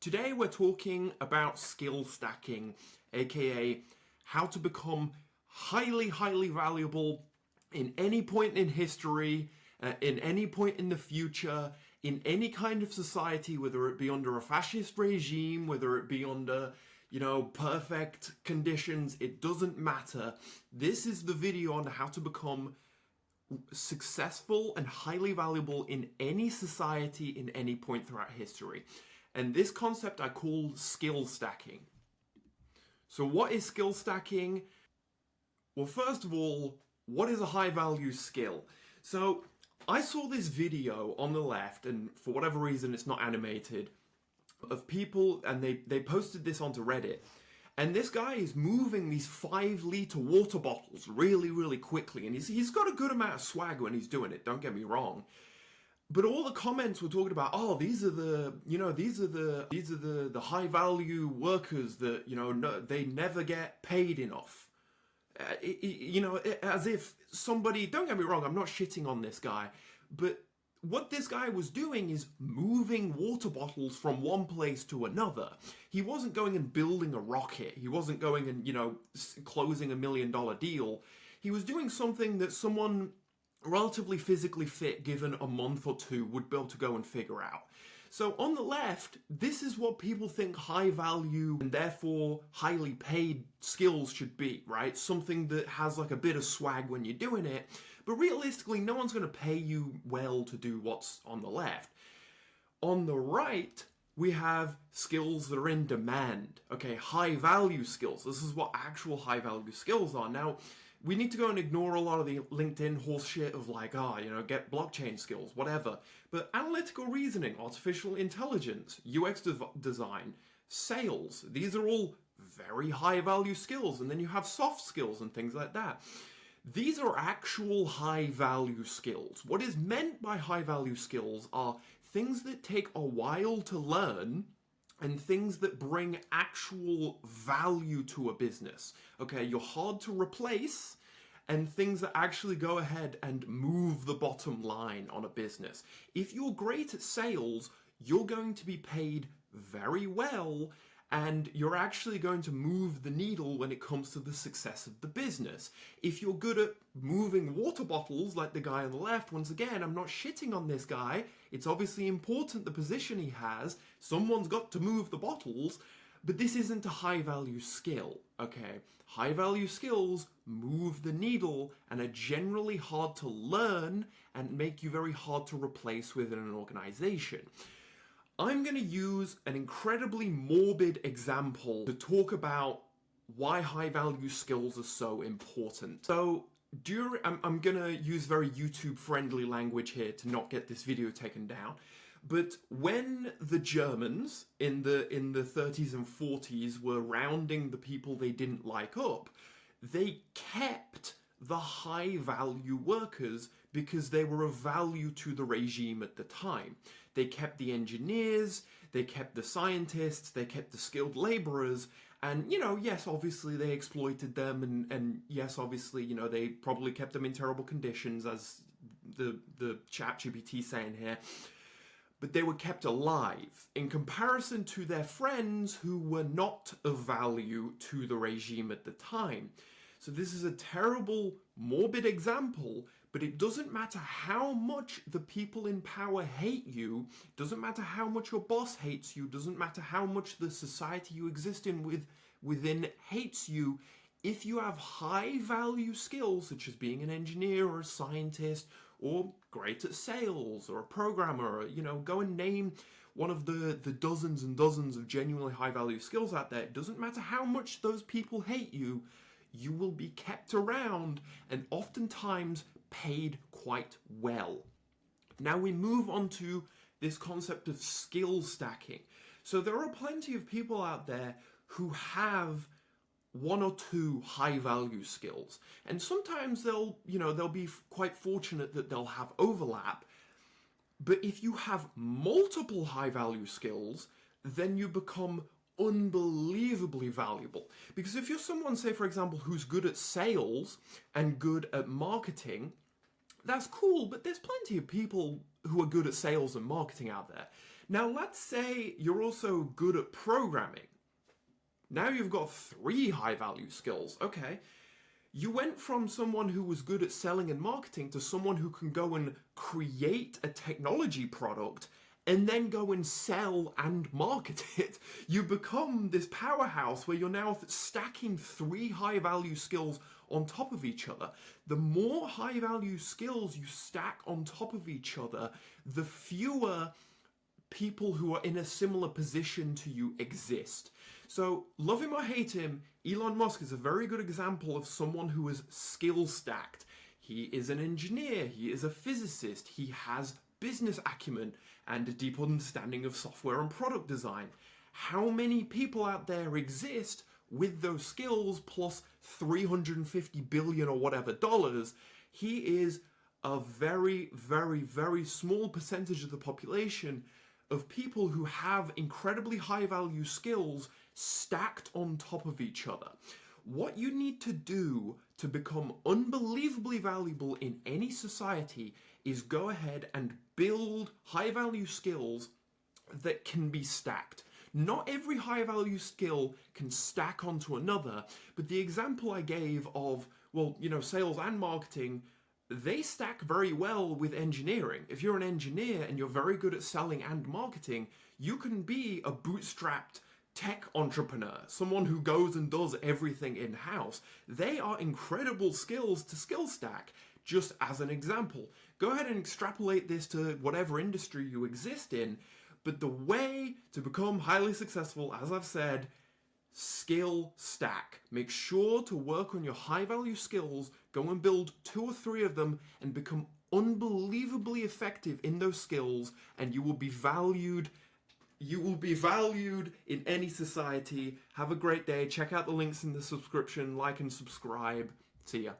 Today we're talking about skill stacking, aka how to become highly valuable in any point in history, in any point in the future, in any kind of society, whether it be under a fascist regime, whether it be under, perfect conditions, it doesn't matter. This is the video on how to become successful and highly valuable in any society in any point throughout history. And this concept I call skill stacking. So what is skill stacking? Well, first of all, what is a high value skill? So I saw this video on the left, and for whatever reason it's not animated, of people, and they posted this onto Reddit. And this guy is moving these 5-liter water bottles really quickly, and he's got a good amount of swag when he's doing it, don't get me wrong. But all the comments were talking about, oh, these are the high value workers that, no, they never get paid enough. As if somebody, don't get me wrong, I'm not shitting on this guy, but what this guy was doing is moving water bottles from one place to another. He wasn't going and building a rocket. He wasn't going and, closing $1 million deal. He was doing something that someone relatively physically fit, given a month or two, would be able to go and figure out. So on the left, this is what people think high value and therefore highly paid skills should be, right? Something that has like a bit of swag when you're doing it. But realistically, no one's going to pay you well to do what's on the left. On the right, we have skills that are in demand. Okay, high value skills. This is what actual high value skills are. Now, we need to go and ignore a lot of the LinkedIn horse shit of like, get blockchain skills, whatever. But analytical reasoning, artificial intelligence, UX design, sales, these are all very high value skills. And then you have soft skills and things like that. These are actual high value skills. What is meant by high value skills are things that take a while to learn and things that bring actual value to a business. Okay, you're hard to replace, and things that actually go ahead and move the bottom line on a business. If you're great at sales, you're going to be paid very well, and you're actually going to move the needle when it comes to the success of the business. If you're good at moving water bottles, like the guy on the left, once again, I'm not shitting on this guy. It's obviously important, the position he has. Someone's got to move the bottles, but this isn't a high-value skill, okay? High-value skills move the needle and are generally hard to learn and make you very hard to replace within an organization. I'm going to use an incredibly morbid example to talk about why high-value skills are so important. So, I'm going to use very YouTube-friendly language here to not get this video taken down. But when the Germans in the 30s and 40s were rounding the people they didn't like up, they kept the high-value workers because they were of value to the regime at the time. They kept the engineers, they kept the scientists, they kept the skilled laborers, and, yes, obviously they exploited them, and yes, obviously, they probably kept them in terrible conditions, as the ChatGPT saying here, but they were kept alive in comparison to their friends who were not of value to the regime at the time. So this is a terrible, morbid example, but it doesn't matter how much the people in power hate you, doesn't matter how much your boss hates you, doesn't matter how much the society you exist in within hates you. If you have high value skills, such as being an engineer or a scientist, or great at sales, or a programmer, or, go and name one of the dozens and dozens of genuinely high value skills out there, it doesn't matter how much those people hate you, you will be kept around and oftentimes paid quite well. Now we move on to this concept of skill stacking. So there are plenty of people out there who have one or two high value skills. And sometimes they'll be quite fortunate that they'll have overlap. But if you have multiple high value skills, then you become unbelievably valuable. Because if you're someone, say for example, who's good at sales and good at marketing, That's cool, but there's plenty of people who are good at sales and marketing out there. Now, let's say you're also good at programming. Now you've got 3 high value skills. Okay. You went from someone who was good at selling and marketing to someone who can go and create a technology product and then go and sell and market it. You become this powerhouse where you're now stacking 3 high value skills on top of each other. The more high value skills you stack on top of each other, the fewer people who are in a similar position to you exist. So, love him or hate him, Elon Musk is a very good example of someone who is skill stacked. He is an engineer, he is a physicist, he has business acumen and a deep understanding of software and product design. How many people out there exist with those skills plus 350 billion or whatever dollars? He is a very, very, very small percentage of the population of people who have incredibly high value skills stacked on top of each other. What you need to do to become unbelievably valuable in any society is go ahead and build high value skills that can be stacked. Not every high value skill can stack onto another, but the example I gave of, sales and marketing, they stack very well with engineering. If you're an engineer and you're very good at selling and marketing, you can be a bootstrapped tech entrepreneur, someone who goes and does everything in-house. They are incredible skills to skill stack, just as an example. Go ahead and extrapolate this to whatever industry you exist in, but the way to become highly successful, as I've said, skill stack. Make sure to work on your high value skills, go and build 2 or 3 of them and become unbelievably effective in those skills, and you will be valued. You will be valued in any society. Have a great day. Check out the links in the subscription, like and subscribe. See ya.